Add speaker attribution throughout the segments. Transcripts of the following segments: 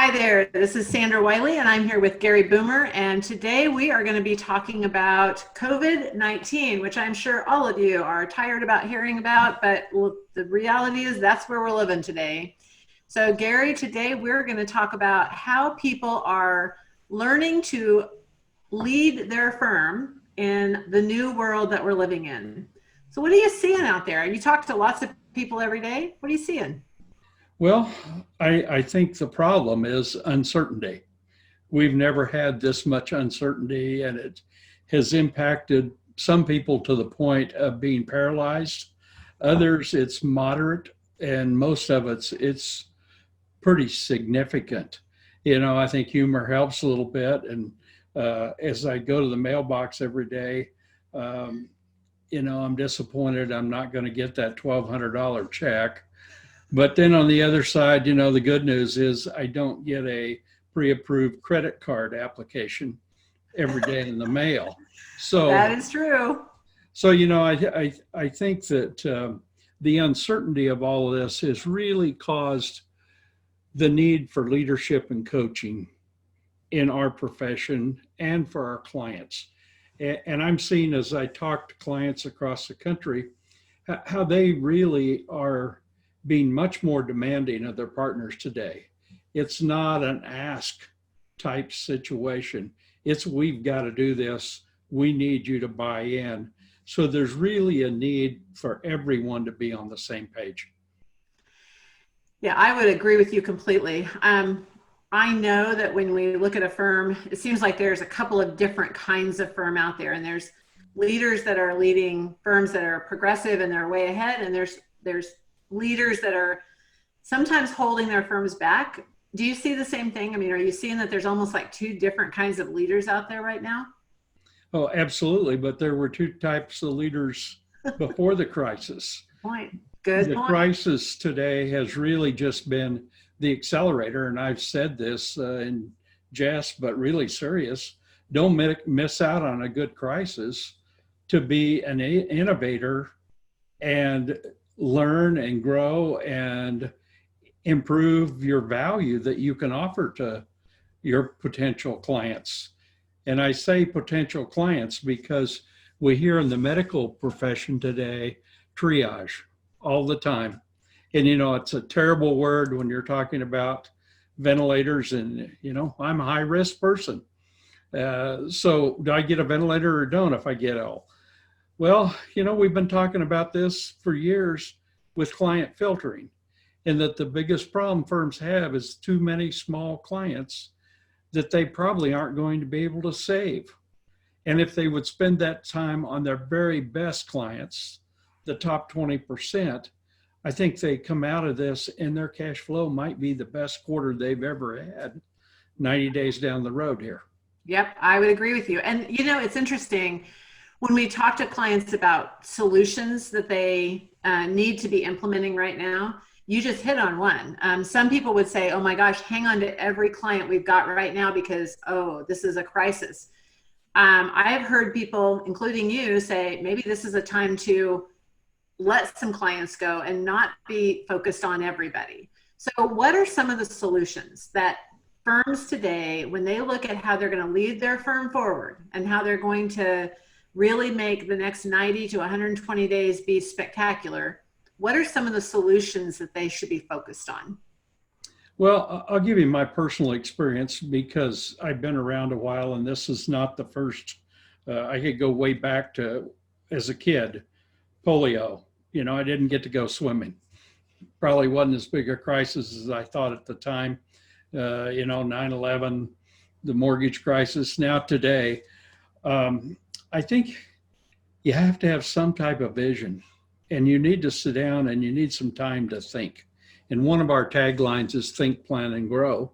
Speaker 1: Hi there, this is Sandra Wiley, and I'm here with Gary Boomer. And today we are going to be talking about COVID-19, which I'm sure all of you are tired about hearing about, but the reality is that's where we're living today. So, Gary, today we're going to talk about how people are learning to lead their firm in the new world that we're living in. So, what are you seeing out there? You talk to lots of people every day. What are you seeing?
Speaker 2: Well, I think the problem is uncertainty. We've never had this much uncertainty, and it has impacted some people to the point of being paralyzed. Others, it's moderate, and most of it's pretty significant. I think humor helps a little bit. And as I go to the mailbox every day, I'm disappointed I'm not going to get that $1,200 check. But then on the other side, the good news is I don't get a pre-approved credit card application every day in the mail. So
Speaker 1: that is true.
Speaker 2: So, I think that the uncertainty of all of this has really caused the need for leadership and coaching in our profession and for our clients. And I'm seeing, as I talk to clients across the country, how they really are being much more demanding of their partners today. It's not an ask type situation. It's, we've got to do this. We need you to buy in. So there's really a need for everyone to be on the same page.
Speaker 1: Yeah, I would agree with you completely. I know that when we look at a firm, it seems like there's a couple of different kinds of firm out there, and there's leaders that are leading firms that are progressive and they're way ahead, and there's leaders that are sometimes holding their firms back. Do you see the same thing? I mean, are you seeing that there's almost like two different kinds of leaders out there right now?
Speaker 2: Oh, absolutely. But there were two types of leaders before the crisis.
Speaker 1: Good
Speaker 2: point. The crisis today has really just been the accelerator. And I've said this in jest, but really serious. Don't miss out on a good crisis to be an innovator and learn and grow and improve your value that you can offer to your potential clients. And I say potential clients because we hear in the medical profession today, triage all the time. And, it's a terrible word when you're talking about ventilators and, I'm a high risk person. So do I get a ventilator or don't if I get ill? Well, we've been talking about this for years with client filtering, and that the biggest problem firms have is too many small clients that they probably aren't going to be able to save. And if they would spend that time on their very best clients, the top 20%, I think they come out of this and their cash flow might be the best quarter they've ever had 90 days down the road here.
Speaker 1: Yep, I would agree with you. And, it's interesting. When we talk to clients about solutions that they need to be implementing right now, you just hit on one. Some people would say, oh my gosh, hang on to every client we've got right now because, this is a crisis. I have heard people, including you, say maybe this is a time to let some clients go and not be focused on everybody. So what are some of the solutions that firms today, when they look at how they're going to lead their firm forward and how they're going to really make the next 90 to 120 days be spectacular, what are some of the solutions that they should be focused on?
Speaker 2: Well, I'll give you my personal experience because I've been around a while, and this is not the first. I could go way back to as a kid, polio. I didn't get to go swimming. Probably wasn't as big a crisis as I thought at the time. 9/11, the mortgage crisis. Now today, I think you have to have some type of vision, and you need to sit down and you need some time to think. And one of our taglines is think, plan, and grow.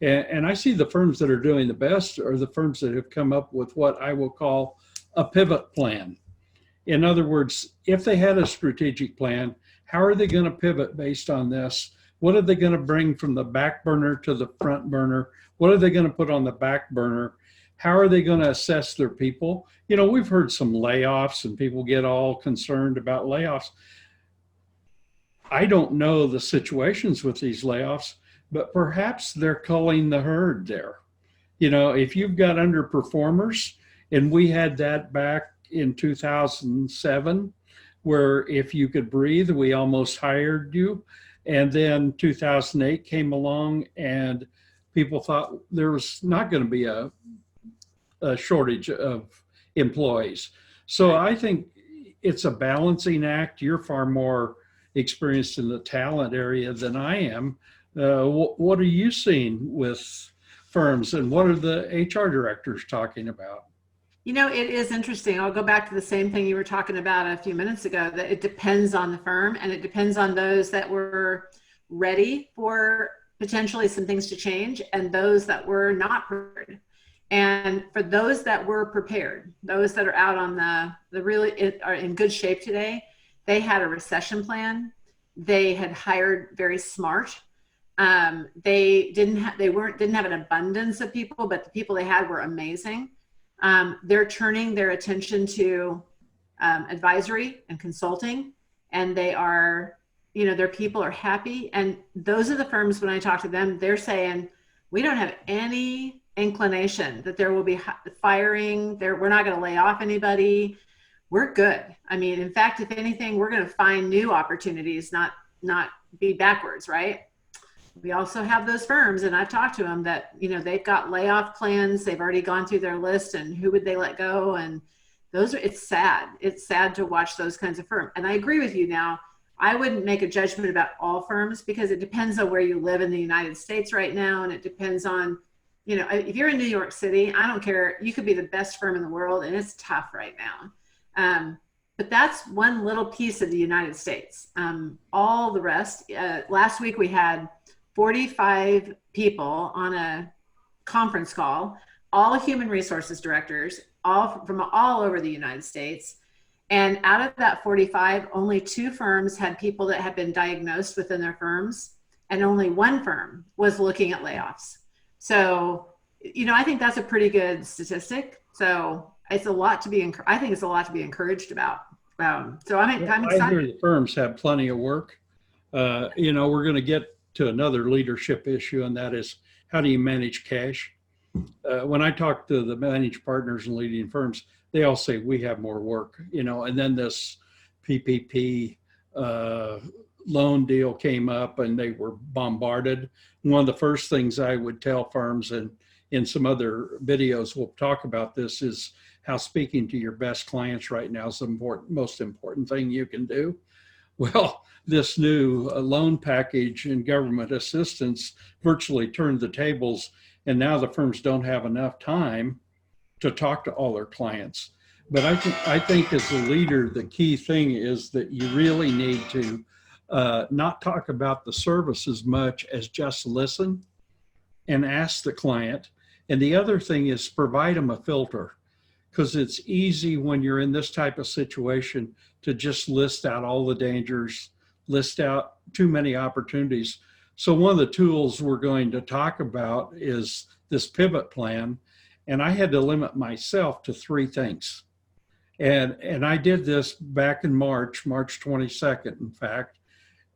Speaker 2: And I see the firms that are doing the best are the firms that have come up with what I will call a pivot plan. In other words, if they had a strategic plan, how are they going to pivot based on this? What are they going to bring from the back burner to the front burner? What are they going to put on the back burner? How are they going to assess their people? We've heard some layoffs and people get all concerned about layoffs. I don't know the situations with these layoffs, but perhaps they're culling the herd there. You know, if you've got underperformers, and we had that back in 2007, where if you could breathe, we almost hired you. And then 2008 came along and people thought there was not going to be a shortage of employees. So I think it's a balancing act. You're far more experienced in the talent area than I am. What are you seeing with firms, and what are the HR directors talking about?
Speaker 1: You know, it is interesting. I'll go back to the same thing you were talking about a few minutes ago, that it depends on the firm, and it depends on those that were ready for potentially some things to change and those that were not prepared. And for those that were prepared, those that are out on the really are in good shape today, they had a recession plan. They had hired very smart. They didn't have an abundance of people, but the people they had were amazing. They're turning their attention to advisory and consulting, and they are, you know, their people are happy. And those are the firms, when I talk to them, they're saying, we don't have any inclination that there will be firing. We're not going to lay off anybody. We're good. I mean, in fact, if anything, we're going to find new opportunities, not be backwards, right? We also have those firms, and I've talked to them that, you know, they've got layoff plans. They've already gone through their list and who would they let go. And it's sad. It's sad to watch those kinds of firms. And I agree with you now. I wouldn't make a judgment about all firms because it depends on where you live in the United States right now. And it depends on, you know, if you're in New York City, I don't care. You could be the best firm in the world and it's tough right now. But that's one little piece of the United States. All the rest, last week we had 45 people on a conference call, all human resources directors, all from all over the United States. And out of that 45, only 2 firms had people that had been diagnosed within their firms, and only 1 firm was looking at layoffs. So, you know, I think that's a pretty good statistic. So it's a lot to be, I think it's a lot to be encouraged about. So I'm excited.
Speaker 2: I hear the firms have plenty of work. You know, we're going to get to another leadership issue, and that is, how do you manage cash? When I talk to the managed partners and leading firms, they all say we have more work, you know, and then this PPP loan deal came up and they were bombarded. One of the first things I would tell firms, and in some other videos we'll talk about this, is how speaking to your best clients right now is the most important thing you can do. Well, this new loan package and government assistance virtually turned the tables, and now the firms don't have enough time to talk to all their clients. But I think as a leader, the key thing is that you really need to not talk about the service as much as just listen and ask the client. And the other thing is provide them a filter, because it's easy when you're in this type of situation to just list out all the dangers, list out too many opportunities. So one of the tools we're going to talk about is this pivot plan. And I had to limit myself to 3 things. And I did this back in March 22nd, in fact.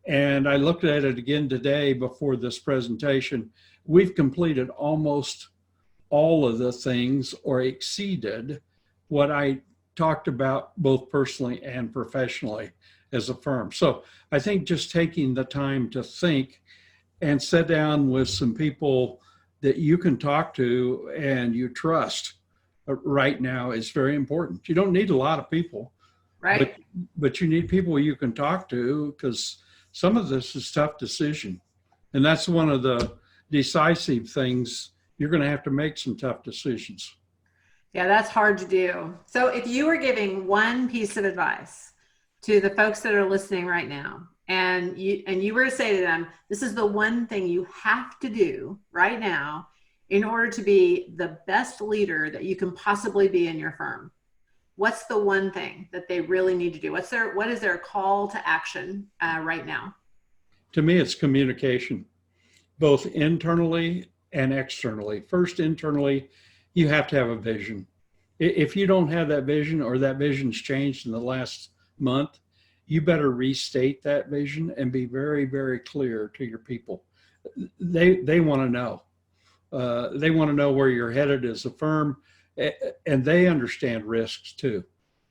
Speaker 2: And I looked at it again today before this presentation. We've completed almost all of the things, or exceeded what I talked about both personally and professionally as a firm. So I think just taking the time to think and sit down with some people that you can talk to and you trust right now is very important. You don't need a lot of people,
Speaker 1: right?
Speaker 2: But you need people you can talk to, because some of this is tough decision. And that's one of the decisive things. You're going to have to make some tough decisions.
Speaker 1: Yeah, that's hard to do. So if you were giving one piece of advice to the folks that are listening right now, and you were to say to them, this is the one thing you have to do right now in order to be the best leader that you can possibly be in your firm, what's the one thing that they really need to do? What is their call to action right now?
Speaker 2: To me, it's communication, both internally and externally. First, internally, you have to have a vision. If you don't have that vision, or that vision's changed in the last month, you better restate that vision and be very, very clear to your people. they want to know. They want to know where you're headed as a firm, and they understand risks too.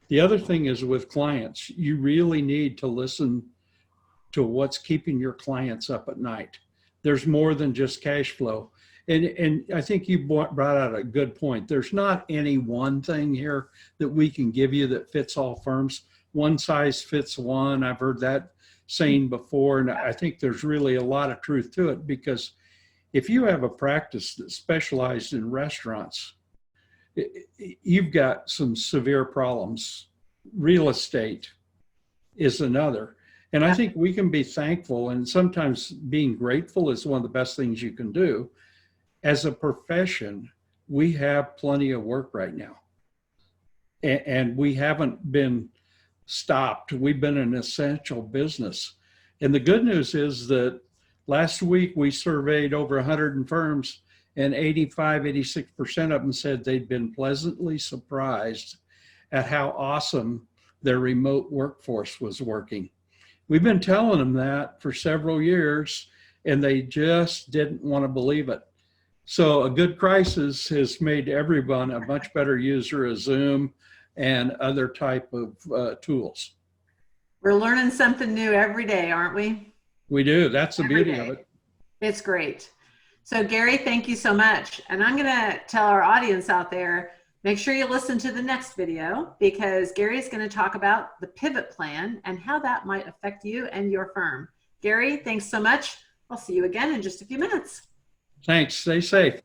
Speaker 2: The other thing is with clients, you really need to listen to what's keeping your clients up at night. There's more than just cash flow. And I think you brought out a good point. There's not any one thing here that we can give you that fits all firms. One size fits one. I've heard that saying before, and I think there's really a lot of truth to it, because if you have a practice that's specialized in restaurants, you've got some severe problems. Real estate is another. And I think we can be thankful, and sometimes being grateful is one of the best things you can do. As a profession, we have plenty of work right now. And we haven't been stopped. We've been an essential business. And the good news is that last week we surveyed over 100 firms, and 86% of them said they'd been pleasantly surprised at how awesome their remote workforce was working. We've been telling them that for several years, and they just didn't want to believe it. So a good crisis has made everyone a much better user of Zoom and other type of tools.
Speaker 1: We're learning something new every day, aren't we?
Speaker 2: We do. That's the beauty of it.
Speaker 1: It's great. So Gary, thank you so much. And I'm going to tell our audience out there, make sure you listen to the next video, because Gary is going to talk about the pivot plan and how that might affect you and your firm. Gary, thanks so much. I'll see you again in just a few minutes.
Speaker 2: Thanks. Stay safe.